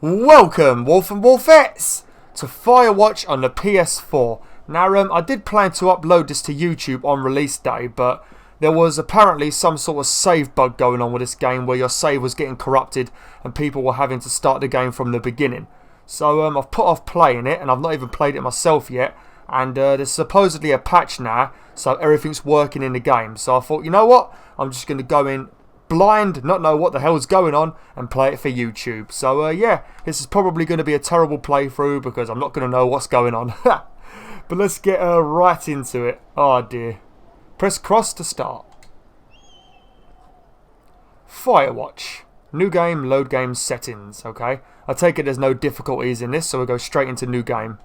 Welcome, Wolf and Wolfettes, to Firewatch on the PS4. Now, I did plan to upload this to YouTube on release day, but there was apparently some sort of save bug going on with this game where your save was getting corrupted and people were having to start the game from the beginning. So I've put off playing it, and I've not even played it myself yet, and there's supposedly a patch now, so everything's working in the game. So I thought, you know what, I'm just going to go in blind, not know what the hell's going on, and play it for YouTube. So yeah, this is probably going to be a terrible playthrough because I'm not going to know what's going on. But let's get right into it. Oh dear. Press cross to start. Firewatch. New game, load game settings. Okay. I take it there's no difficulties in this, so we'll go straight into new game.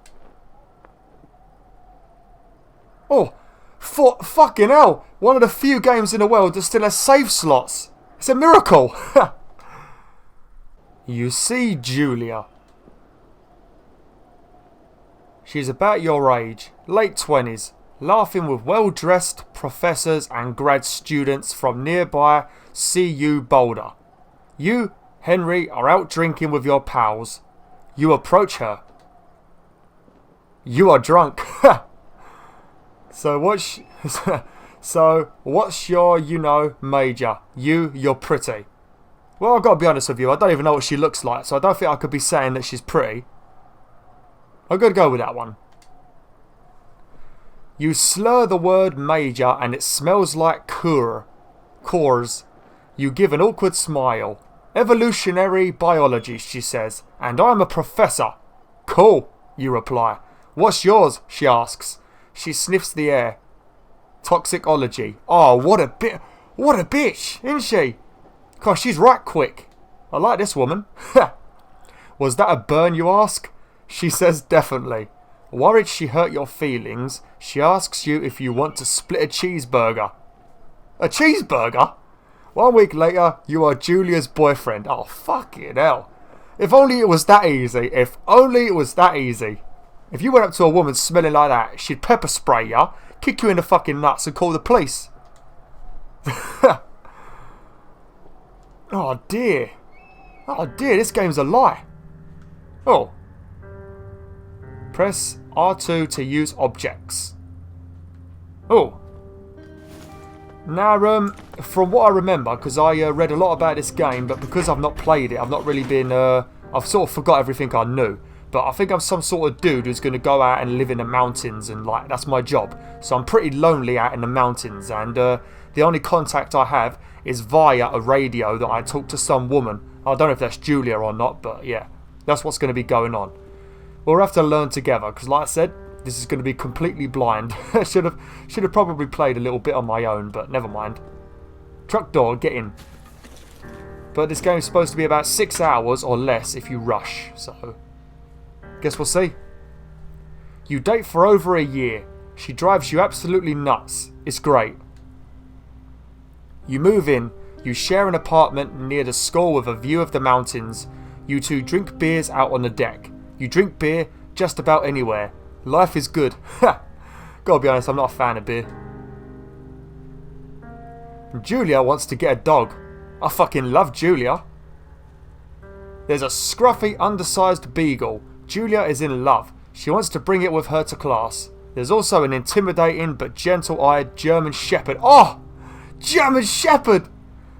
Oh, fucking hell. One of the few games in the world that still has save slots. It's a miracle. You see Julia. She's about your age, late 20s, laughing with well-dressed professors and grad students from nearby CU Boulder. You, Henry, are out drinking with your pals. You approach her. You are drunk. So what's your, major? You're pretty. Well, I've got to be honest with you, I don't even know what she looks like, so I don't think I could be saying that she's pretty. I'm going to go with that one. You slur the word major and it smells like cores. You give an awkward smile. Evolutionary biology, she says, and I'm a professor. Cool, you reply. What's yours, she asks. She sniffs the air. Toxicology. Oh, what a bitch, isn't she? Gosh, she's right quick. I like this woman. Was that a burn, you ask? She says definitely. Worried she hurt your feelings, she asks you if you want to split a cheeseburger. A cheeseburger? 1 week later, you are Julia's boyfriend. Oh, fucking hell. If only it was that easy. If only it was that easy. If you went up to a woman smelling like that, she'd pepper spray you, kick you in the fucking nuts and call the police. Oh dear. Oh dear, this game's a lie. Oh. Press R2 to use objects. Oh. Now, from what I remember, because I read a lot about this game, but because I've not played it, I've not really been, I've sort of forgot everything I knew. But I think I'm some sort of dude who's going to go out and live in the mountains, and like that's my job. So I'm pretty lonely out in the mountains, and the only contact I have is via a radio that I talk to some woman. I don't know if that's Julia or not, but yeah, that's what's going to be going on. We'll have to learn together, because like I said, this is going to be completely blind. should have probably played a little bit on my own, but never mind. Truck door, get in. But this game is supposed to be about 6 hours or less if you rush, so guess we'll see. You date for over a year. She drives you absolutely nuts. It's great. You move in. You share an apartment near the school with a view of the mountains. You two drink beers out on the deck. You drink beer just about anywhere. Life is good. Ha! Gotta be honest, I'm not a fan of beer. Julia wants to get a dog. I fucking love Julia. There's a scruffy, undersized beagle. Julia is in love. She wants to bring it with her to class. There's also an intimidating but gentle-eyed German Shepherd. Oh! German Shepherd!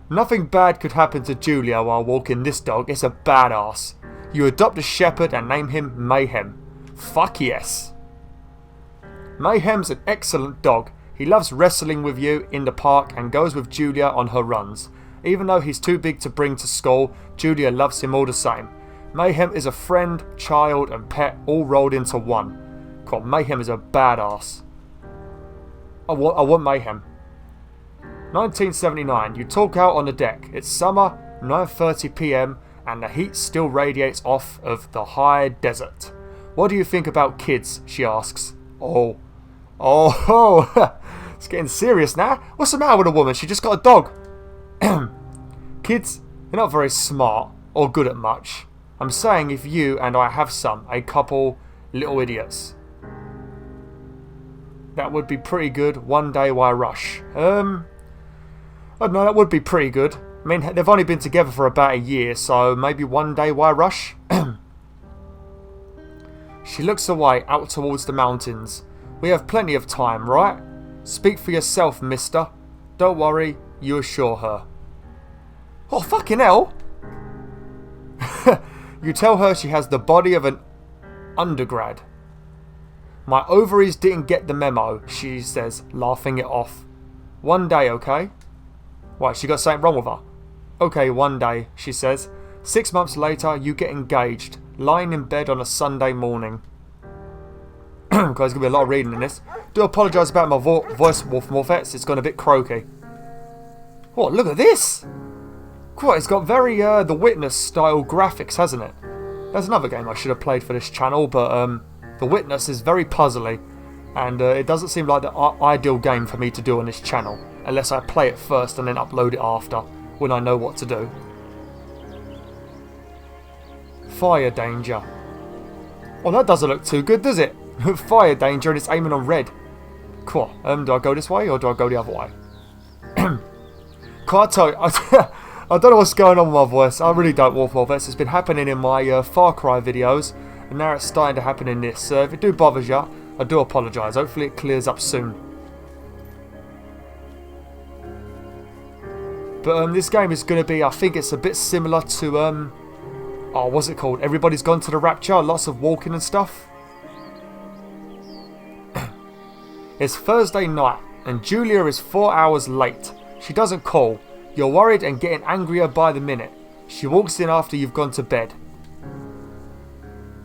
Nothing bad could happen to Julia while walking this dog. It's a badass. You adopt a shepherd and name him Mayhem. Fuck yes. Mayhem's an excellent dog. He loves wrestling with you in the park and goes with Julia on her runs. Even though he's too big to bring to school, Julia loves him all the same. Mayhem is a friend, child and pet all rolled into one. God, Mayhem is a badass. I want Mayhem. 1979. You talk out on the deck. It's summer, 9:30 PM, and the heat still radiates off of the high desert. What do you think about kids? She asks. Oh. It's getting serious now. What's the matter with a woman? She just got a dog. Kids, they're not very smart or good at much. I'm saying if you and I have a couple little idiots. That would be pretty good. One day why rush? I don't know, that would be pretty good. I mean, they've only been together for about a year, so maybe one day, why rush? She looks away, out towards the mountains. We have plenty of time, right? Speak for yourself, mister. Don't worry, you assure her. Oh, fucking hell! You tell her she has the body of an undergrad. My ovaries didn't get the memo, she says, laughing it off. One day, okay? What, she got something wrong with her? Okay, one day, she says. 6 months later, you get engaged, lying in bed on a Sunday morning. Guys, there's going to be a lot of reading in this. Do apologise about my voice, wolfettes. It's gone a bit croaky. Oh, look at this! Cool, it's got very The Witness style graphics, hasn't it? There's another game I should have played for this channel, but The Witness is very puzzly, and it doesn't seem like the ideal game for me to do on this channel, unless I play it first and then upload it after, when I know what to do. Fire danger. Well, that doesn't look too good, does it? Fire danger, and it's aiming on red. Cool. Do I go this way or do I go the other way? Can't tell you. I don't know what's going on with my voice. I really don't, wolfettes. It's been happening in my Far Cry videos, and now it's starting to happen in this. So if it do bothers you, I do apologise. Hopefully it clears up soon. But this game is going to be, I think it's a bit similar to, oh, what's it called? Everybody's Gone to the Rapture. Lots of walking and stuff. It's Thursday night, and Julia is 4 hours late. She doesn't call. You're worried and getting angrier by the minute. She walks in after you've gone to bed.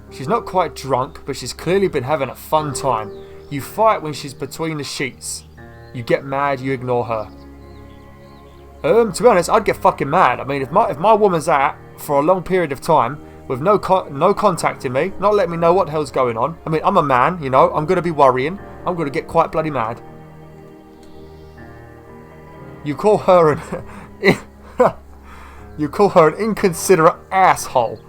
She's not quite drunk, but she's clearly been having a fun time. You fight when she's between the sheets. You get mad, you ignore her. To be honest, I'd get fucking mad. I mean, if my woman's out for a long period of time with no contacting me, not letting me know what the hell's going on. I mean, I'm a man, you know. I'm going to be worrying. I'm going to get quite bloody mad. You call her an inconsiderate asshole.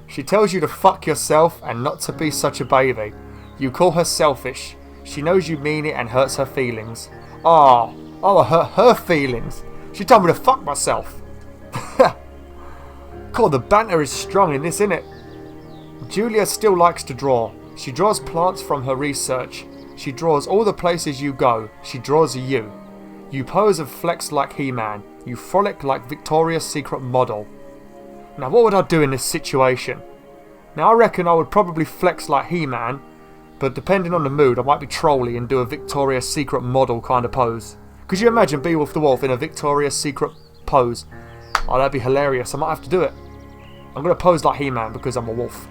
She tells you to fuck yourself and not to be such a baby. You call her selfish. She knows you mean it and hurts her feelings. Oh, I hurt her feelings. She told me to fuck myself. God, the banter is strong in this, innit? Julia still likes to draw. She draws plants from her research. She draws all the places you go. She draws you. You pose and flex like He-Man. You frolic like Victoria's Secret model. Now, what would I do in this situation? Now, I reckon I would probably flex like He-Man, but depending on the mood, I might be trolly and do a Victoria's Secret model kind of pose. Could you imagine Beowulf the Wolf in a Victoria's Secret pose? Oh, that'd be hilarious. I might have to do it. I'm going to pose like He-Man because I'm a wolf.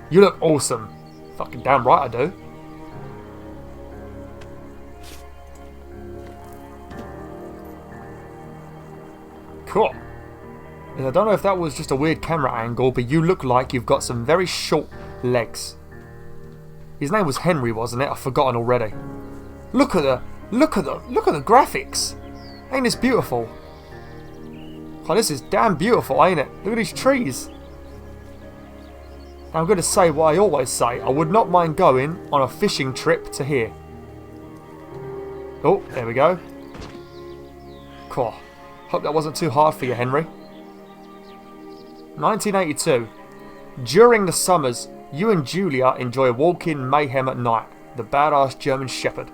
You look awesome. Fucking damn right I do. Cool. I don't know if that was just a weird camera angle, but you look like you've got some very short legs. His name was Henry, wasn't it? I've forgotten already. Look at the graphics. Ain't this beautiful? Oh, this is damn beautiful, ain't it? Look at these trees. Now I'm going to say what I always say. I would not mind going on a fishing trip to here. Oh, there we go. Cool. Hope that wasn't too hard for you, Henry. 1982. During the summers, you and Julia enjoy walking Mayhem at night, the badass German Shepherd.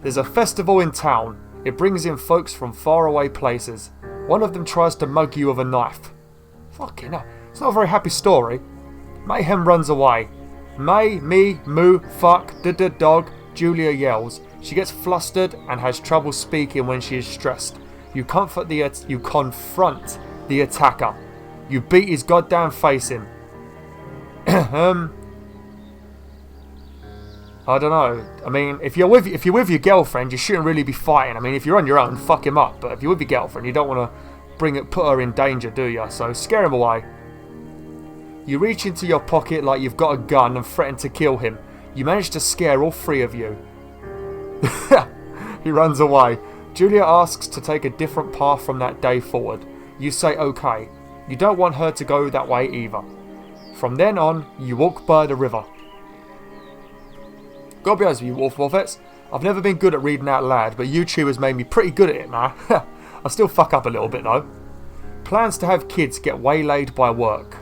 There's a festival in town. It brings in folks from faraway places. One of them tries to mug you with a knife. Fucking hell. It's not a very happy story. Mayhem runs away. May, me, moo, fuck, dog, Julia yells. She gets flustered and has trouble speaking when she is stressed. You confront the attacker. You beat his goddamn face in. I don't know. I mean, if you're with your girlfriend, you shouldn't really be fighting. I mean, if you're on your own, fuck him up. But if you're with your girlfriend, you don't want to put her in danger, do you? So scare him away. You reach into your pocket like you've got a gun and threaten to kill him. You manage to scare all three of you. He runs away. Julia asks to take a different path from that day forward. You say okay. You don't want her to go that way either. From then on, you walk by the river. Gotta be honest with you, wolfettes. I've never been good at reading out loud, but YouTube has made me pretty good at it, man. I I still fuck up a little bit though. Plans to have kids get waylaid by work.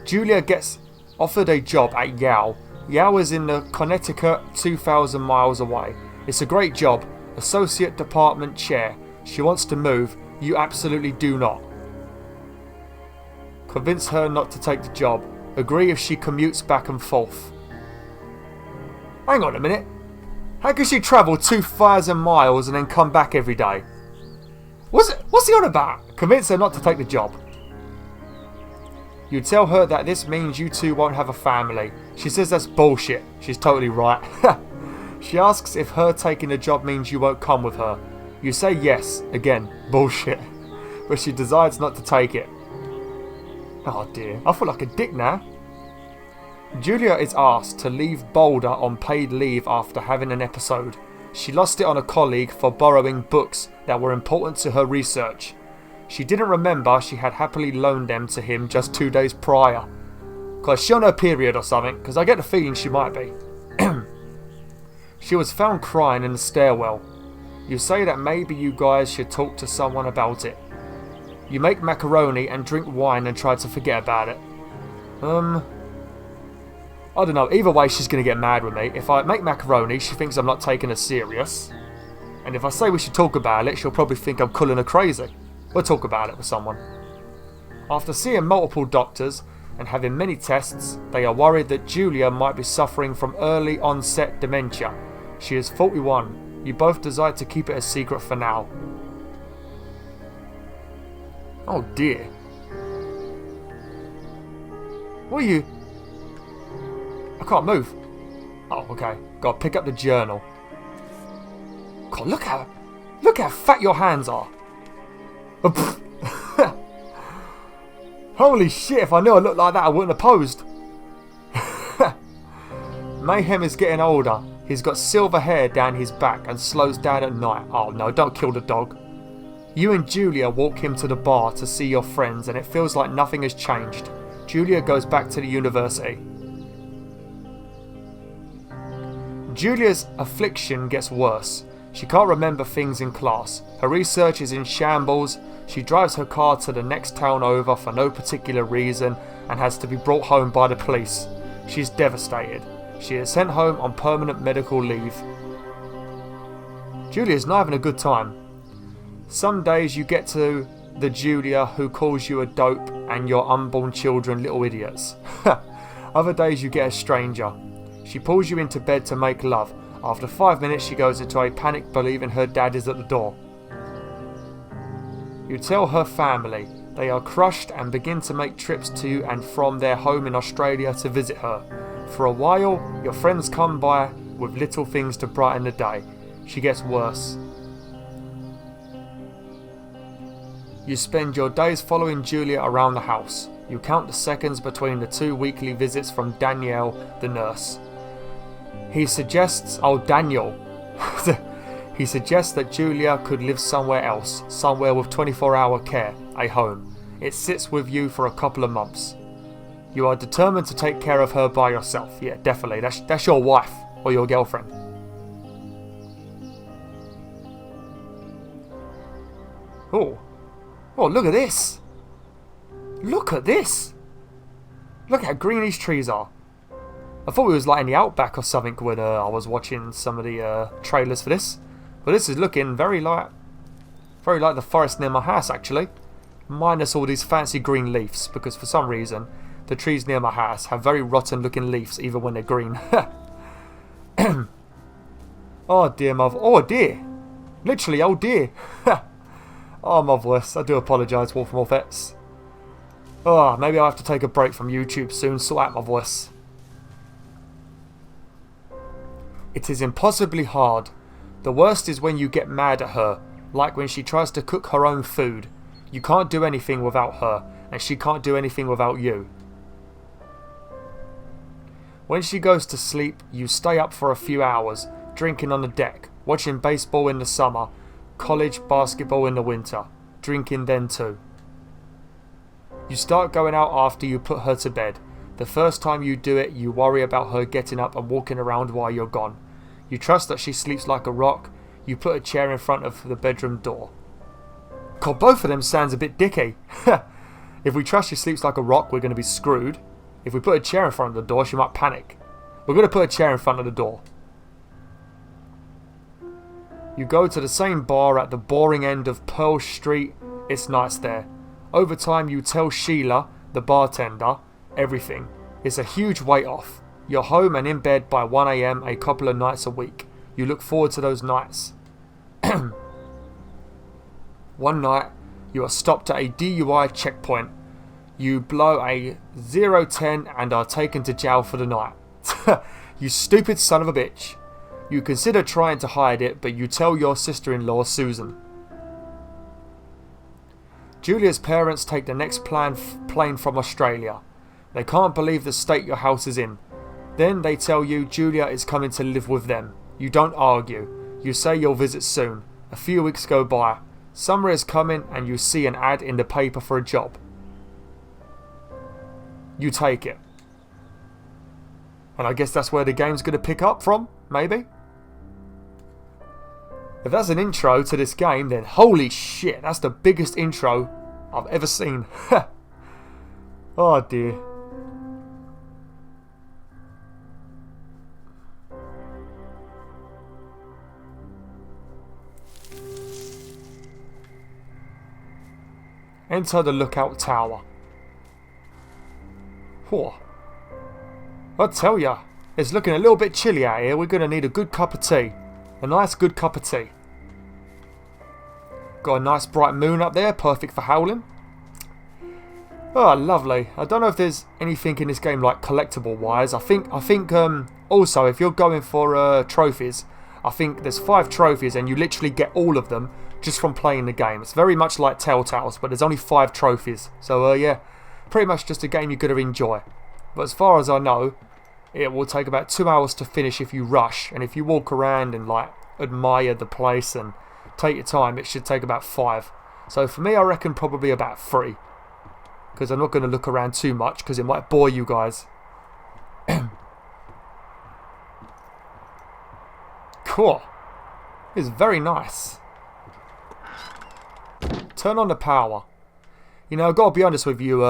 Julia gets offered a job at Yale. Yale is in the Connecticut, 2,000 miles away. It's a great job. Associate department chair. She wants to move. You absolutely do not. Convince her not to take the job. Agree if she commutes back and forth. Hang on a minute. How can she travel 2,000 miles and then come back every day? What's he on about? Convince her not to take the job. You tell her that this means you two won't have a family. She says that's bullshit. She's totally right. She asks if her taking the job means you won't come with her. You say yes. Again, bullshit. But she decides not to take it. Oh dear, I feel like a dick now. Julia is asked to leave Boulder on paid leave after having an episode. She lost it on a colleague for borrowing books that were important to her research. She didn't remember she had happily loaned them to him just 2 days prior. Cause she on her period or something, because I get the feeling she might be. She was found crying in the stairwell. You say that maybe you guys should talk to someone about it. You make macaroni and drink wine and try to forget about it. I don't know, either way she's going to get mad with me. If I make macaroni, she thinks I'm not taking her serious. And if I say we should talk about it, she'll probably think I'm calling her crazy. We'll talk about it with someone. After seeing multiple doctors and having many tests, they are worried that Julia might be suffering from early onset dementia. She is 41. You both decide to keep it a secret for now. Oh dear. What are you? I can't move. Oh, okay. Gotta pick up the journal. God, look how fat your hands are. Holy shit, if I knew I looked like that I wouldn't have posed. Mayhem is getting older. He's got silver hair down his back and slows down at night. Oh no, don't kill the dog. You and Julia walk him to the bar to see your friends and it feels like nothing has changed. Julia goes back to the university. Julia's affliction gets worse. She can't remember things in class. Her research is in shambles. She drives her car to the next town over for no particular reason and has to be brought home by the police. She's devastated. She is sent home on permanent medical leave. Julia's not having a good time. Some days you get to the Julia who calls you a dope and your unborn children little idiots. Other days you get a stranger. She pulls you into bed to make love. After 5 minutes she goes into a panic believing her dad is at the door. You tell her family. They are crushed and begin to make trips to and from their home in Australia to visit her. For a while, your friends come by with little things to brighten the day. She gets worse. You spend your days following Julia around the house. You count the seconds between the 2 weekly visits from Danielle, the nurse. He suggests, Daniel. He suggests that Julia could live somewhere else, somewhere with 24-hour care, a home. It sits with you for a couple of months. You are determined to take care of her by yourself. Yeah, definitely. That's your wife or your girlfriend. Oh, look at this. Look at this. Look how green these trees are. I thought we was like in the outback or something when I was watching some of the trailers for this. But this is looking very like the forest near my house actually. Minus all these fancy green leaves, because for some reason the trees near my house have very rotten looking leaves even when they're green. Oh dear, mother. Oh dear. Literally, oh dear. Oh, my voice. I do apologise, wolfettes. Oh, maybe I'll have to take a break from YouTube soon, sort out my voice. It is impossibly hard. The worst is when you get mad at her, like when she tries to cook her own food. You can't do anything without her, and she can't do anything without you. When she goes to sleep, you stay up for a few hours, drinking on the deck, watching baseball in the summer, college basketball in the winter, drinking then too. You start going out after you put her to bed. The first time you do it, you worry about her getting up and walking around while you're gone. You trust that she sleeps like a rock. You put a chair in front of the bedroom door. God, both of them sounds a bit dicky. If we trust she sleeps like a rock, we're going to be screwed. If we put a chair in front of the door, she might panic. We're going to put a chair in front of the door. You go to the same bar at the boring end of Pearl Street. It's nice there. Over time, you tell Sheila, the bartender, everything. It's a huge weight off. You're home and in bed by 1 AM a couple of nights a week. You look forward to those nights. One night, you are stopped at a DUI checkpoint. You blow a 010 and are taken to jail for the night. You stupid son of a bitch. You consider trying to hide it, but you tell your sister-in-law, Susan. Julia's parents take the next plane from Australia. They can't believe the state your house is in. Then they tell you Julia is coming to live with them. You don't argue. You say you'll visit soon. A few weeks go by. Summer is coming and you see an ad in the paper for a job. You take it. And I guess that's where the game's going to pick up from, maybe? If that's an intro to this game, then holy shit, that's the biggest intro I've ever seen. Oh dear. Enter the lookout tower. Whew. I tell ya, it's looking a little bit chilly out here. We're going to need a good cup of tea. A nice good cup of tea. Got a nice bright moon up there, perfect for howling. Oh, lovely. I don't know if there's anything in this game like collectible wise. I think also if you're going for trophies, I think there's 5 trophies and you literally get all of them just from playing the game. It's very much like Telltale's, but there's only 5 trophies. So yeah, pretty much just a game you're going to enjoy. But as far as I know, it will take about 2 hours to finish if you rush, and if you walk around and like admire the place and take your time, it should take about 5. So for me, I reckon probably about 3, because I'm not going to look around too much because it might bore you guys. Cool. It's very nice. Turn on the power. You know, I've got to be honest with you,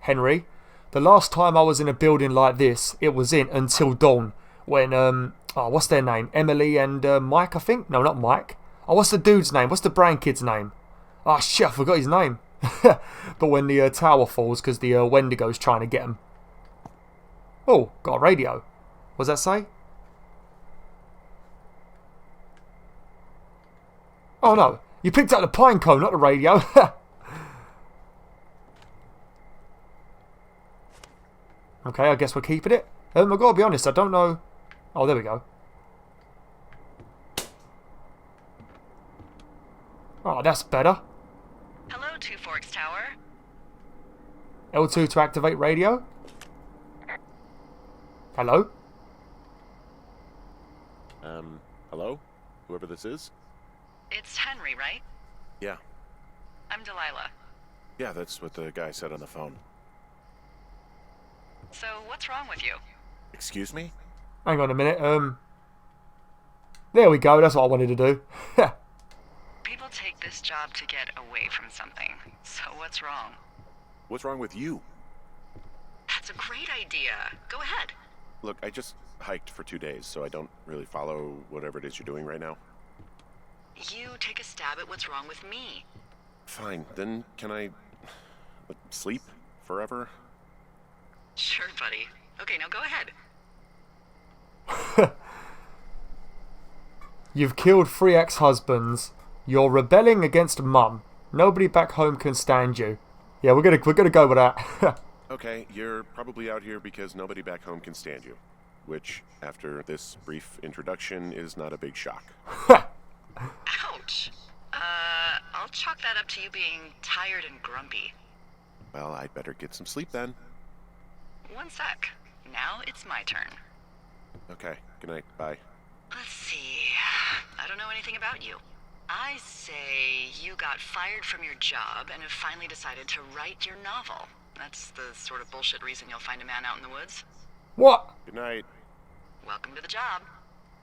Henry. The last time I was in a building like this, it was in Until Dawn. When, what's their name? Emily and Mike, I think? No, not Mike. Oh, what's the dude's name? What's the brown kid's name? Oh, shit, I forgot his name. But when the tower falls, because the Wendigo's trying to get him. Oh, got a radio. What does that say? Oh, no. You picked up the pine cone, not the radio. Okay, I guess we're keeping it. I've got to be honest, I don't know... Oh, there we go. Oh, that's better. Hello, Two Forks Tower. L2 to activate radio. Hello? Hello? Whoever this is? It's Henry, right? Yeah. I'm Delilah. Yeah, that's what the guy said on the phone. So, what's wrong with you? Excuse me? Hang on a minute, there we go, that's what I wanted to do. People take this job to get away from something. So what's wrong? What's wrong with you? That's a great idea. Go ahead. Look, I just hiked for 2 days, so I don't really follow whatever it is you're doing right now. You take a stab at what's wrong with me. Fine, then can I... sleep? Forever? Sure, buddy. Okay, now go ahead. You've killed 3 ex-husbands. You're rebelling against Mum. Nobody back home can stand you. Yeah, we're gonna go with that. Okay, you're probably out here because nobody back home can stand you. Which, after this brief introduction, is not a big shock. Ouch. I'll chalk that up to you being tired and grumpy. Well, I'd better get some sleep then. One sec. Now it's my turn. Okay, good night, bye. Let's see. I don't know anything about you. I say you got fired from your job and have finally decided to write your novel. That's the sort of bullshit reason you'll find a man out in the woods. What? Good night. Welcome to the job.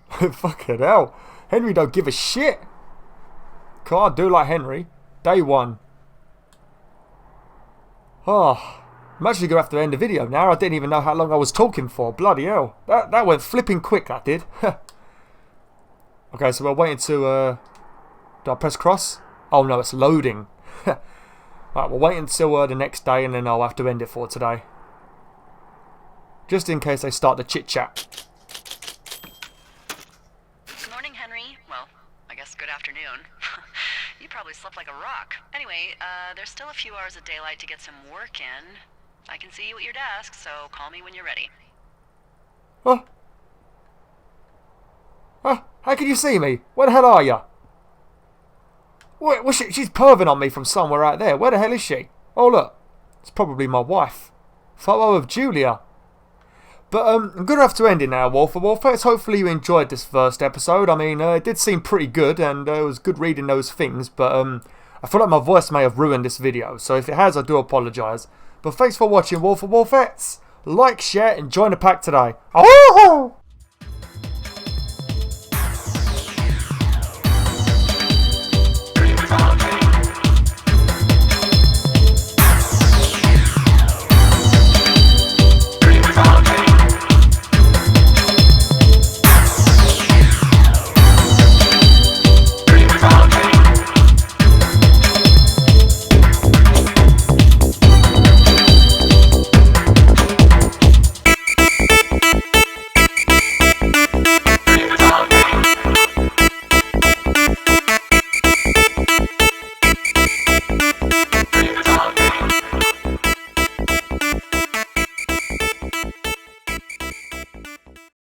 Fucking hell. Henry don't give a shit. Can't do like Henry. Day 1. Oh, I'm actually going to have to end the video now. I didn't even know how long I was talking for. Bloody hell. That went flipping quick, that did. Okay, so we're waiting to... do I press cross? Oh no, it's loading. Right, we'll wait until the next day and then I'll have to end it for today. Just in case they start the chit-chat. Good morning, Henry. Well, I guess good afternoon. You probably slept like a rock. Anyway, there's still a few hours of daylight to get some work in. I can see you at your desk, so call me when you're ready. Huh? Huh? How can you see me? Where the hell are you? Wait, she's perving on me from somewhere out there. Where the hell is she? Oh look, it's probably my wife. Photo of Julia. But I'm going to have to end it now, wolfettes. Hopefully you enjoyed this first episode. I mean, it did seem pretty good, and it was good reading those things, but I feel like my voice may have ruined this video, so if it has, I do apologise. But thanks for watching, wolfettes. Like, share, and join the pack today. Oh!